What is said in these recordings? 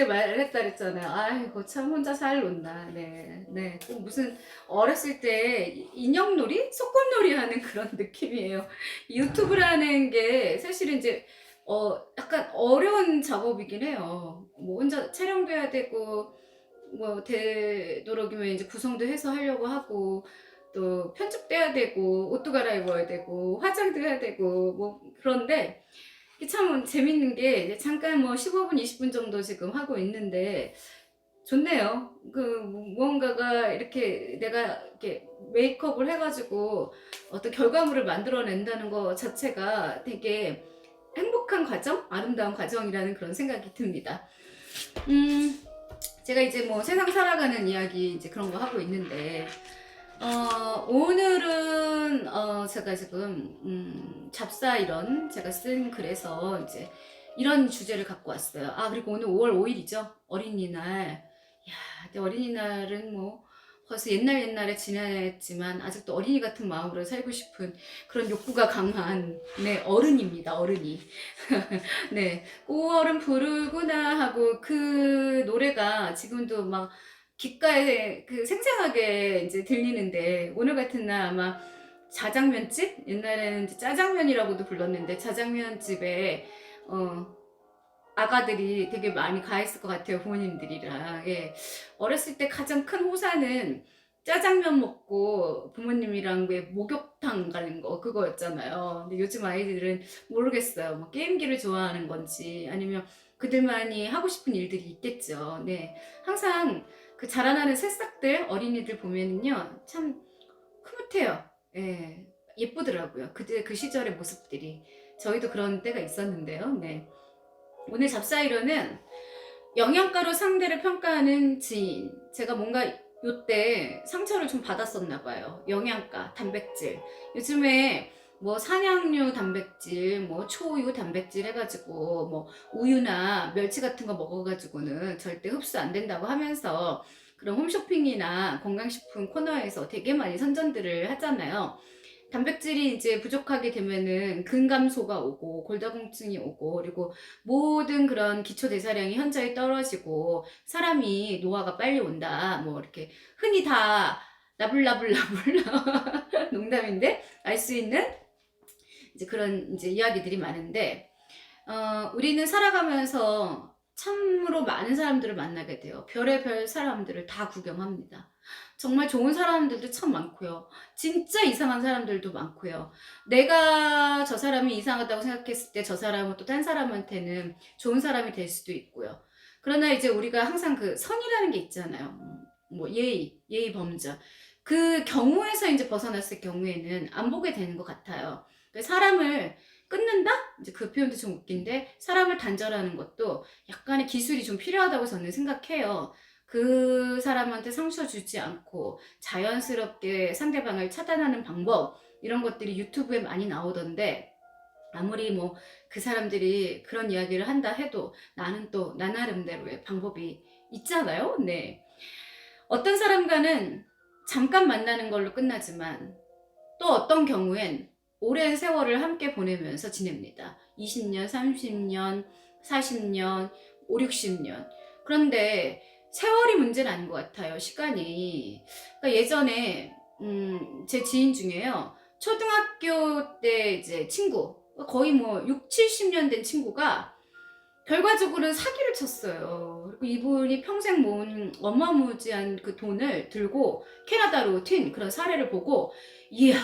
그때 말했다 그랬잖아요. 아이고 참 혼자 살 논다. 네, 네. 꼭 무슨 어렸을 때 인형놀이, 소꿉놀이 하는 그런 느낌이에요. 유튜브라는 게 사실은 이제 약간 어려운 작업이긴 해요. 뭐 혼자 촬영도 해야 되고 뭐 되도록이면 이제 구성도 해서 하려고 하고 또 편집도 해야 되고 옷도 갈아입어야 되고 화장도 해야 되고 뭐 그런데 이게 참 재밌는 게 이제 잠깐 뭐 15분, 20분 정도 지금 하고 있는데 좋네요. 무언가가 이렇게 내가 이렇게 메이크업을 해가지고 어떤 결과물을 만들어낸다는 것 자체가 되게 행복한 과정, 아름다운 과정이라는 그런 생각이 듭니다. 제가 이제 뭐 세상 살아가는 이야기 이제 그런 거 하고 있는데, 오늘은, 제가 지금, 잡사 이런 제가 쓴 글에서 이제 이런 주제를 갖고 왔어요. 그리고 오늘 5월 5일이죠. 어린이날. 야, 근데 어린이날은 뭐 벌써 옛날에 지났지만 아직도 어린이 같은 마음으로 살고 싶은 그런 욕구가 강한, 네, 어른입니다. 어른이. 네. 5월은 부르구나 하고 그 노래가 지금도 막 귓가에 그 생생하게 이제 들리는데 오늘 같은 날 아마 자장면집? 옛날에는 이제 짜장면이라고도 불렀는데 자장면집에 아가들이 되게 많이 가 있을 것 같아요. 부모님들이랑. 예. 어렸을 때 가장 큰 호사는 짜장면 먹고 부모님이랑 왜 목욕탕 가는 거 그거였잖아요. 근데 요즘 아이들은 모르겠어요. 뭐 게임기를 좋아하는 건지 아니면 그들만이 하고 싶은 일들이 있겠죠. 네. 항상 그 자라나는 새싹들 어린이들 보면은요 참 흐뭇해요. 예. 예쁘더라고요. 그때 그 시절의 모습들이. 저희도 그런 때가 있었는데요. 네. 오늘 잡사이로는 영양가로 상대를 평가하는 지인. 제가 뭔가 요때 상처를 좀 받았었나 봐요. 영양가, 단백질. 요즘에 뭐 산양류 단백질, 뭐 초유 단백질 해가지고 뭐 우유나 멸치 같은 거 먹어가지고는 절대 흡수 안 된다고 하면서 그런 홈쇼핑이나 건강식품 코너에서 되게 많이 선전들을 하잖아요. 단백질이 이제 부족하게 되면은 근감소가 오고 골다공증이 오고 그리고 모든 그런 기초 대사량이 현저히 떨어지고 사람이 노화가 빨리 온다. 뭐 이렇게 흔히 다 나불나불나불 농담인데 알 수 있는 이제 그런 이제 이야기들이 많은데 우리는 살아가면서 참으로 많은 사람들을 만나게 돼요. 별의별 사람들을 다 구경합니다. 정말 좋은 사람들도 참 많고요. 진짜 이상한 사람들도 많고요. 내가 저 사람이 이상하다고 생각했을 때 저 사람은 또 딴 사람한테는 좋은 사람이 될 수도 있고요. 그러나 이제 우리가 항상 그 선이라는 게 있잖아요. 뭐 예의 범절. 그 경우에서 이제 벗어났을 경우에는 안 보게 되는 것 같아요. 사람을 끊는다? 이제 그 표현도 좀 웃긴데 사람을 단절하는 것도 약간의 기술이 좀 필요하다고 저는 생각해요. 그 사람한테 상처 주지 않고 자연스럽게 상대방을 차단하는 방법 이런 것들이 유튜브에 많이 나오던데 아무리 뭐 그 사람들이 그런 이야기를 한다 해도 나는 또 나 나름대로의 방법이 있잖아요. 네. 어떤 사람과는 잠깐 만나는 걸로 끝나지만 또 어떤 경우엔 오랜 세월을 함께 보내면서 지냅니다. 20년, 30년, 40년, 5, 60년. 그런데 세월이 문제는 아닌 것 같아요. 시간이. 그러니까 예전에 제 지인 중에요. 초등학교 때 이제 친구, 거의 뭐 6, 70년 된 친구가 결과적으로는 사기를 쳤어요. 그리고 이분이 평생 모은 어마무지한 그 돈을 들고 캐나다로 튄 그런 사례를 보고 이야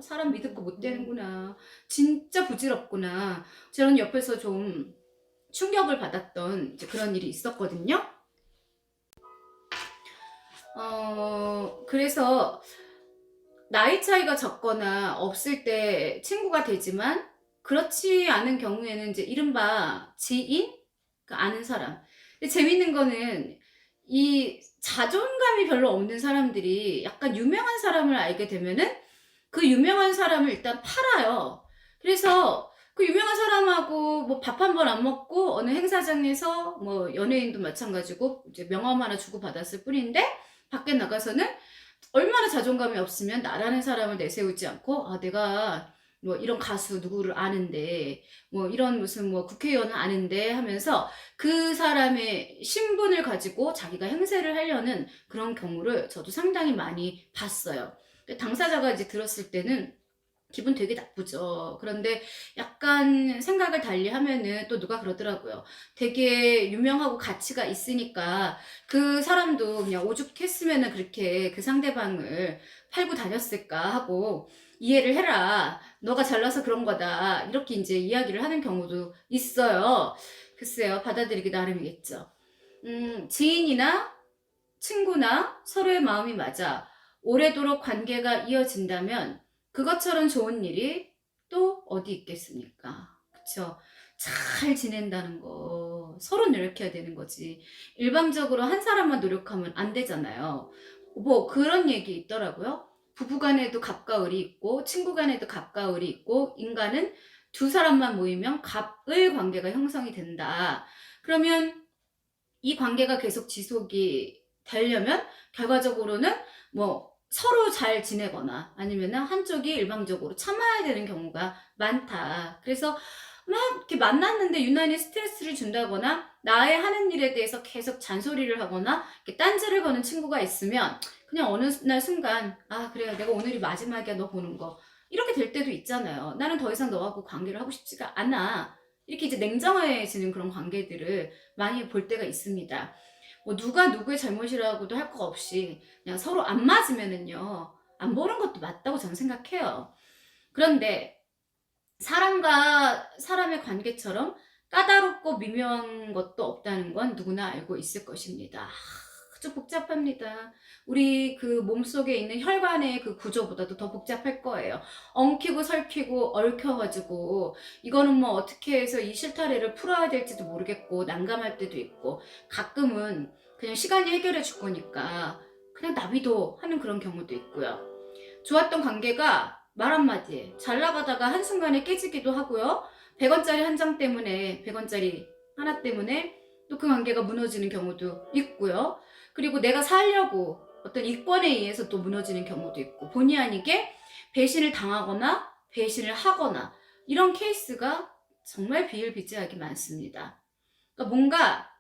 사람 믿을 거 못 되는구나. 진짜 부질없구나. 저는 옆에서 좀 충격을 받았던 이제 그런 일이 있었거든요. 그래서 나이 차이가 적거나 없을 때 친구가 되지만 그렇지 않은 경우에는 이제 이른바 지인? 그러니까 아는 사람. 근데 재밌는 거는 이 자존감이 별로 없는 사람들이 약간 유명한 사람을 알게 되면은 그 유명한 사람을 일단 팔아요. 그래서 그 유명한 사람하고 뭐 밥 한 번 안 먹고 어느 행사장에서 뭐 연예인도 마찬가지고 이제 명함 하나 주고 받았을 뿐인데 밖에 나가서는 얼마나 자존감이 없으면 나라는 사람을 내세우지 않고 내가 뭐 이런 가수 누구를 아는데 뭐 이런 무슨 뭐 국회의원을 아는데 하면서 그 사람의 신분을 가지고 자기가 행세를 하려는 그런 경우를 저도 상당히 많이 봤어요. 당사자가 이제 들었을 때는 기분 되게 나쁘죠. 그런데 약간 생각을 달리 하면은 또 누가 그러더라고요. 되게 유명하고 가치가 있으니까 그 사람도 그냥 오죽했으면은 그렇게 그 상대방을 팔고 다녔을까 하고 이해를 해라. 너가 잘나서 그런 거다. 이렇게 이제 이야기를 하는 경우도 있어요. 글쎄요, 받아들이기 나름이겠죠. 지인이나 친구나 서로의 마음이 맞아 오래도록 관계가 이어진다면 그것처럼 좋은 일이 또 어디 있겠습니까? 그쵸? 잘 지낸다는 거 서로 노력해야 되는 거지. 일방적으로 한 사람만 노력하면 안 되잖아요. 뭐 그런 얘기 있더라고요. 부부간에도 갑과을이 있고 친구간에도 갑과을이 있고 인간은 두 사람만 모이면 갑을 관계가 형성이 된다. 그러면 이 관계가 계속 지속이 되려면 결과적으로는 뭐 서로 잘 지내거나 아니면은 한쪽이 일방적으로 참아야 되는 경우가 많다. 그래서 막 이렇게 만났는데 유난히 스트레스를 준다거나 나의 하는 일에 대해서 계속 잔소리를 하거나 이렇게 딴지를 거는 친구가 있으면 그냥 어느 날 순간 아 그래 내가 오늘이 마지막이야 너 보는 거 이렇게 될 때도 있잖아요. 나는 더 이상 너하고 관계를 하고 싶지가 않아. 이렇게 이제 냉정해지는 그런 관계들을 많이 볼 때가 있습니다. 뭐 누가 누구의 잘못이라고도 할 거 없이 그냥 서로 안 맞으면은요 안 보는 것도 맞다고 저는 생각해요. 그런데 사람과 사람의 관계처럼 까다롭고 미묘한 것도 없다는 건 누구나 알고 있을 것입니다. 아주 복잡합니다. 우리 그 몸속에 있는 혈관의 그 구조보다도 더 복잡할 거예요. 엉키고 설키고 얽혀가지고 이거는 뭐 어떻게 해서 이 실타래를 풀어야 될지도 모르겠고 난감할 때도 있고 가끔은 그냥 시간이 해결해 줄 거니까 그냥 나비도 하는 그런 경우도 있고요. 좋았던 관계가 말 한마디에 잘 나가다가 한순간에 깨지기도 하고요. 100원짜리 한 장 때문에 100원짜리 하나 때문에 또 그 관계가 무너지는 경우도 있고요. 그리고 내가 살려고 어떤 이권에 의해서 또 무너지는 경우도 있고 본의 아니게 배신을 당하거나 배신을 하거나 이런 케이스가 정말 비일비재하게 많습니다. 그러니까 뭔가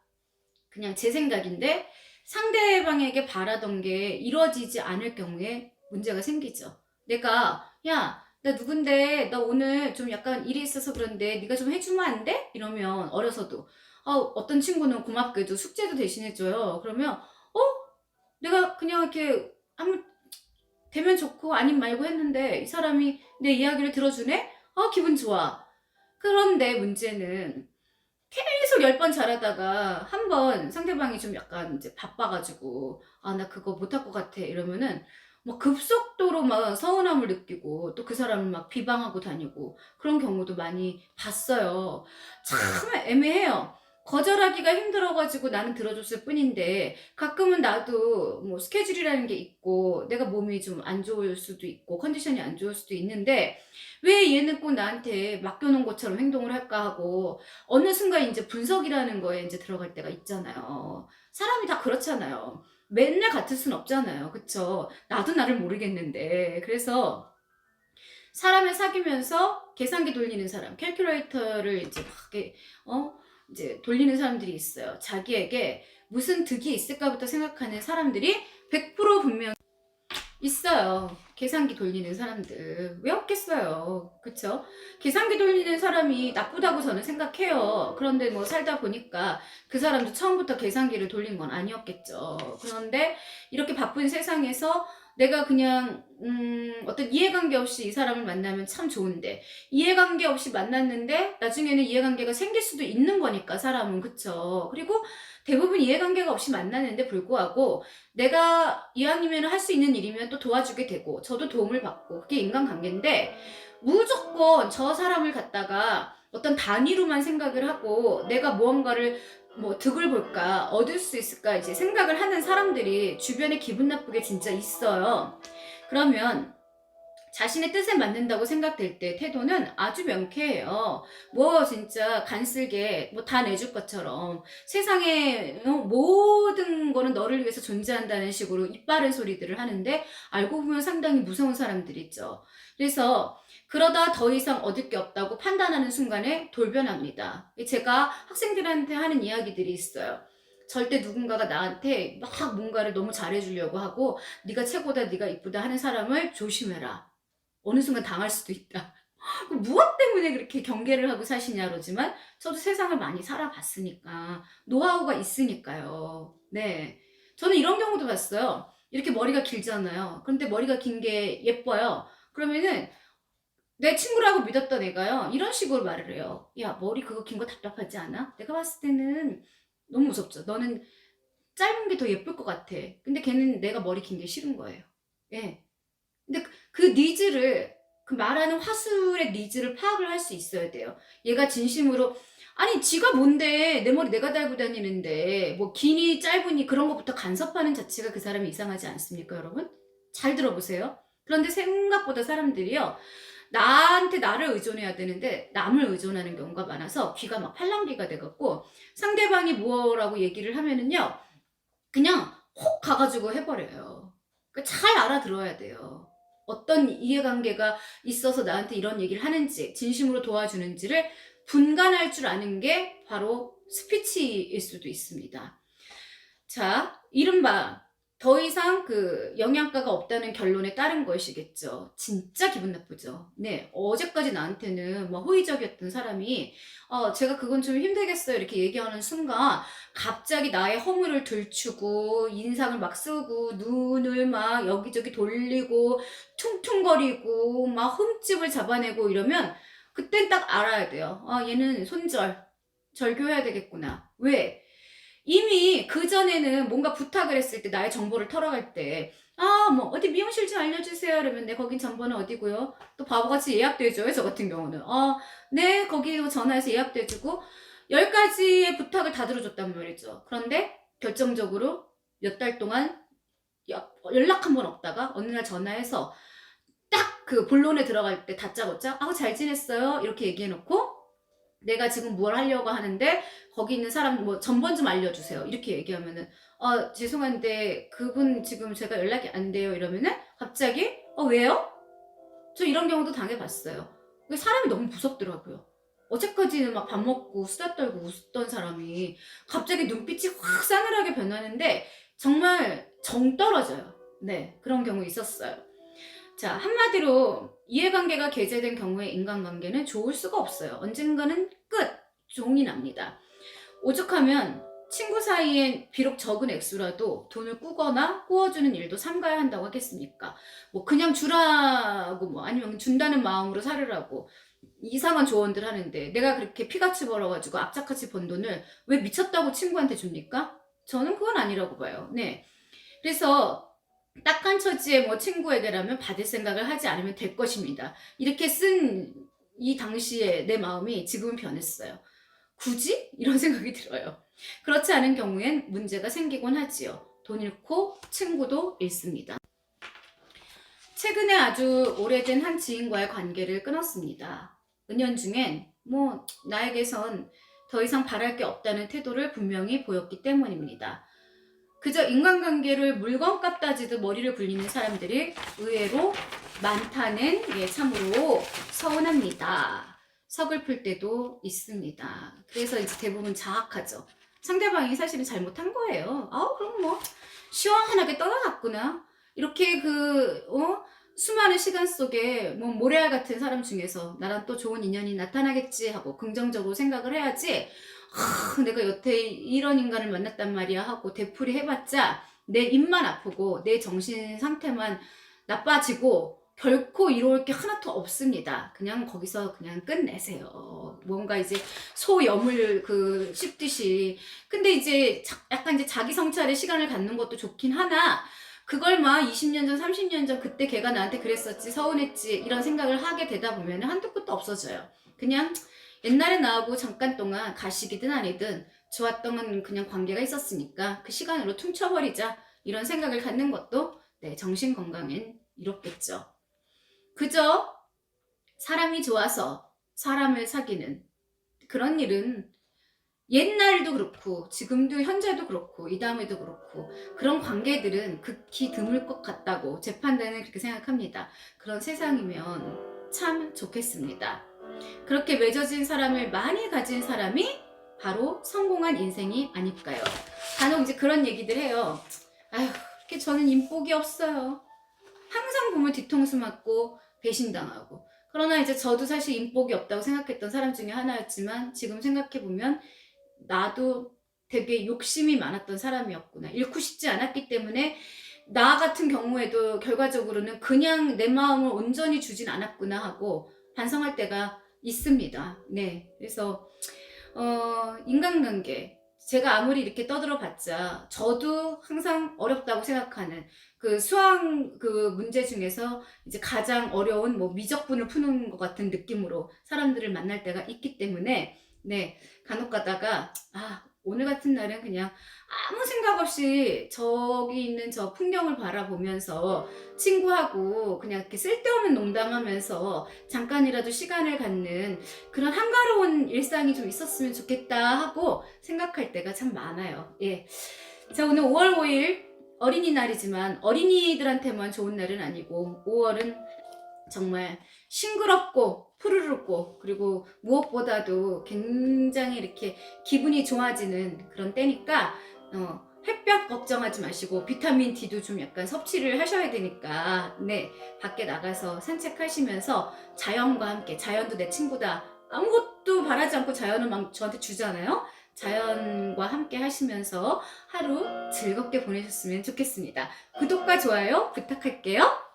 그냥 제 생각인데 상대방에게 바라던 게 이루어지지 않을 경우에 문제가 생기죠. 내가 야, 나 누군데 나 오늘 좀 약간 일이 있어서 그런데 네가 좀 해주면 안 돼? 이러면 어려서도 어떤 친구는 고맙게도 숙제도 대신해줘요. 그러면 내가 그냥 이렇게 하면 되면 좋고 아님 말고 했는데 이 사람이 내 이야기를 들어주네? 기분 좋아. 그런데 문제는 계속 10번 잘하다가 한 번 상대방이 좀 약간 이제 바빠가지고 나 그거 못할 것 같아 이러면은 막 급속도로 막 서운함을 느끼고 또 그 사람을 막 비방하고 다니고 그런 경우도 많이 봤어요. 참 애매해요. 거절하기가 힘들어가지고 나는 들어줬을 뿐인데 가끔은 나도 뭐 스케줄이라는 게 있고 내가 몸이 좀 안 좋을 수도 있고 컨디션이 안 좋을 수도 있는데 왜 얘는 꼭 나한테 맡겨놓은 것처럼 행동을 할까 하고 어느 순간 이제 분석이라는 거에 이제 들어갈 때가 있잖아요. 사람이 다 그렇잖아요. 맨날 같을 순 없잖아요. 그쵸? 나도 나를 모르겠는데. 그래서 사람을 사귀면서 계산기 돌리는 사람, 캘큘레이터를 이제 막 이렇게, 이제 돌리는 사람들이 있어요. 자기에게 무슨 득이 있을까부터 생각하는 사람들이 100% 분명 있어요. 계산기 돌리는 사람들. 왜 없겠어요. 그쵸? 계산기 돌리는 사람이 나쁘다고 저는 생각해요. 그런데 뭐 살다 보니까 그 사람도 처음부터 계산기를 돌린 건 아니었겠죠. 그런데 이렇게 바쁜 세상에서 내가 그냥 어떤 이해관계 없이 이 사람을 만나면 참 좋은데 이해관계 없이 만났는데 나중에는 이해관계가 생길 수도 있는 거니까 사람은 그쵸. 그리고 대부분 이해관계가 없이 만나는데 불구하고 내가 이왕이면 할 수 있는 일이면 또 도와주게 되고 저도 도움을 받고 그게 인간관계인데 무조건 저 사람을 갖다가 어떤 단위로만 생각을 하고 내가 무언가를 뭐 득을 볼까 얻을 수 있을까 이제 생각을 하는 사람들이 주변에 기분 나쁘게 진짜 있어요. 그러면 자신의 뜻에 맞는다고 생각될 때 태도는 아주 명쾌해요. 뭐 진짜 간쓸게 뭐 다 내줄 것처럼 세상에 모든 거는 너를 위해서 존재한다는 식으로 입 바른 소리들을 하는데 알고 보면 상당히 무서운 사람들이 있죠. 그래서 그러다 더 이상 얻을 게 없다고 판단하는 순간에 돌변합니다. 제가 학생들한테 하는 이야기들이 있어요. 절대 누군가가 나한테 막 뭔가를 너무 잘해주려고 하고 네가 최고다, 네가 이쁘다 하는 사람을 조심해라. 어느 순간 당할 수도 있다. 무엇 때문에 그렇게 경계를 하고 사시냐 그러지만 저도 세상을 많이 살아봤으니까 노하우가 있으니까요. 네, 저는 이런 경우도 봤어요. 이렇게 머리가 길잖아요. 그런데 머리가 긴 게 예뻐요. 그러면은 내 친구라고 믿었던 애가요 이런 식으로 말을 해요. 야, 머리 그거 긴 거 답답하지 않아? 내가 봤을 때는 너무 무섭죠. 너는 짧은 게 더 예쁠 것 같아. 근데 걔는 내가 머리 긴 게 싫은 거예요. 예. 근데 그 니즈를, 그 말하는 화술의 니즈를 파악을 할 수 있어야 돼요. 얘가 진심으로 아니 지가 뭔데 내 머리 내가 달고 다니는데 뭐 기니 짧으니 그런 것부터 간섭하는 자체가 그 사람이 이상하지 않습니까, 여러분? 잘 들어보세요. 그런데 생각보다 사람들이요 나한테 나를 의존해야 되는데 남을 의존하는 경우가 많아서 귀가 막 팔랑귀가 돼갖고 상대방이 뭐라고 얘기를 하면은요 그냥 혹 가가지고 해버려요. 그러니까 잘 알아들어야 돼요. 어떤 이해관계가 있어서 나한테 이런 얘기를 하는지, 진심으로 도와주는지를 분간할 줄 아는 게 바로 스피치일 수도 있습니다. 자, 이른바 더 이상 그 영양가가 없다는 결론에 따른 것이겠죠. 진짜 기분 나쁘죠. 네, 어제까지 나한테는 뭐 호의적이었던 사람이 제가 그건 좀 힘들겠어요 이렇게 얘기하는 순간 갑자기 나의 허물을 들추고 인상을 막 쓰고 눈을 막 여기저기 돌리고 퉁퉁거리고 막 흠집을 잡아내고 이러면 그땐 딱 알아야 돼요. 얘는 절교해야 되겠구나. 왜? 이미 그전에는 뭔가 부탁을 했을 때 나의 정보를 털어갈 때 뭐 어디 미용실 좀 알려주세요 이러면 네 거긴 정보는 어디고요 또 바보같이 예약도 해줘요 저 같은 경우는 네 거기로 전화해서 예약도 해주고 10가지의 부탁을 다 들어줬단 말이죠. 그런데 결정적으로 몇 달 동안 연락 한 번 없다가 어느 날 전화해서 딱 그 본론에 들어갈 때 다짜고짜 잘 지냈어요 이렇게 얘기해놓고 내가 지금 뭘 하려고 하는데 거기 있는 사람 뭐 전번 좀 알려주세요 이렇게 얘기하면은 죄송한데 그분 지금 제가 연락이 안 돼요 이러면은 갑자기 왜요? 저 이런 경우도 당해봤어요. 사람이 너무 무섭더라고요. 어제까지는 막 밥 먹고 수다 떨고 웃던 사람이 갑자기 눈빛이 확 싸늘하게 변하는데 정말 정 떨어져요. 네, 그런 경우 있었어요. 자, 한마디로 이해관계가 개재된 경우에 인간관계는 좋을 수가 없어요. 언젠가는 끝! 종이 납니다. 오죽하면 친구 사이엔 비록 적은 액수라도 돈을 꾸거나 꾸어주는 일도 삼가야 한다고 하겠습니까? 뭐 그냥 주라고 뭐 아니면 준다는 마음으로 살으라고 이상한 조언들 하는데 내가 그렇게 피같이 벌어가지고 악착같이 번 돈을 왜 미쳤다고 친구한테 줍니까? 저는 그건 아니라고 봐요. 네. 그래서 딱한 처지에 뭐 친구에게라면 받을 생각을 하지 않으면 될 것입니다. 이렇게 쓴 이 당시에 내 마음이 지금은 변했어요. 굳이? 이런 생각이 들어요. 그렇지 않은 경우엔 문제가 생기곤 하지요. 돈 잃고 친구도 잃습니다. 최근에 아주 오래된 한 지인과의 관계를 끊었습니다. 은연중엔 뭐 나에게선 더 이상 바랄 게 없다는 태도를 분명히 보였기 때문입니다. 그저 인간관계를 물건값 따지듯 머리를 굴리는 사람들이 의외로 많다는 게 참으로 서운합니다. 서글플 때도 있습니다. 그래서 이제 대부분 자학하죠. 상대방이 사실은 잘못한 거예요. 그럼 뭐 시원하게 떠나갔구나. 이렇게 수많은 시간 속에 뭐 모래알 같은 사람 중에서 나랑 또 좋은 인연이 나타나겠지 하고 긍정적으로 생각을 해야지 내가 여태 이런 인간을 만났단 말이야 하고 되풀이 해봤자 내 입만 아프고 내 정신 상태만 나빠지고 결코 이룰 게 하나도 없습니다. 그냥 거기서 그냥 끝내세요. 뭔가 이제 소염을 씹듯이. 근데 이제 약간 이제 자기 성찰의 시간을 갖는 것도 좋긴 하나 그걸 막 20년 전, 30년 전 그때 걔가 나한테 그랬었지, 서운했지 이런 생각을 하게 되다 보면 한도 끝도 없어져요. 그냥 옛날에 나하고 잠깐 동안 가식이든 아니든 좋았던 그냥 관계가 있었으니까 그 시간으로 퉁쳐버리자 이런 생각을 갖는 것도 정신 건강엔 이롭겠죠. 그저 사람이 좋아서 사람을 사귀는 그런 일은 옛날도 그렇고 지금도 현재도 그렇고 이 다음에도 그렇고 그런 관계들은 극히 드물 것 같다고 제 판단은 그렇게 생각합니다. 그런 세상이면 참 좋겠습니다. 그렇게 맺어진 사람을 많이 가진 사람이 바로 성공한 인생이 아닐까요? 간혹 이제 그런 얘기들 해요. 아휴, 이렇게 저는 인복이 없어요. 항상 보면 뒤통수 맞고 배신당하고. 그러나 이제 저도 사실 인복이 없다고 생각했던 사람 중에 하나였지만 지금 생각해보면 나도 되게 욕심이 많았던 사람이었구나. 잃고 싶지 않았기 때문에 나 같은 경우에도 결과적으로는 그냥 내 마음을 온전히 주진 않았구나 하고 반성할 때가 있습니다. 네. 그래서 인간관계. 제가 아무리 이렇게 떠들어 봤자 저도 항상 어렵다고 생각하는 그 수학 그 문제 중에서 이제 가장 어려운 뭐 미적분을 푸는 것 같은 느낌으로 사람들을 만날 때가 있기 때문에 네, 간혹 가다가 오늘 같은 날은 그냥 아무 생각 없이 저기 있는 저 풍경을 바라보면서 친구하고 그냥 이렇게 쓸데없는 농담하면서 잠깐이라도 시간을 갖는 그런 한가로운 일상이 좀 있었으면 좋겠다 하고 생각할 때가 참 많아요. 예. 자, 오늘 5월 5일 어린이날이지만 어린이들한테만 좋은 날은 아니고 5월은 정말 싱그럽고 푸르르고 그리고 무엇보다도 굉장히 이렇게 기분이 좋아지는 그런 때니까 햇볕 걱정하지 마시고 비타민 D도 좀 약간 섭취를 하셔야 되니까 네, 밖에 나가서 산책하시면서 자연과 함께, 자연도 내 친구다, 아무것도 바라지 않고 자연을 막 저한테 주잖아요. 자연과 함께 하시면서 하루 즐겁게 보내셨으면 좋겠습니다. 구독과 좋아요 부탁할게요.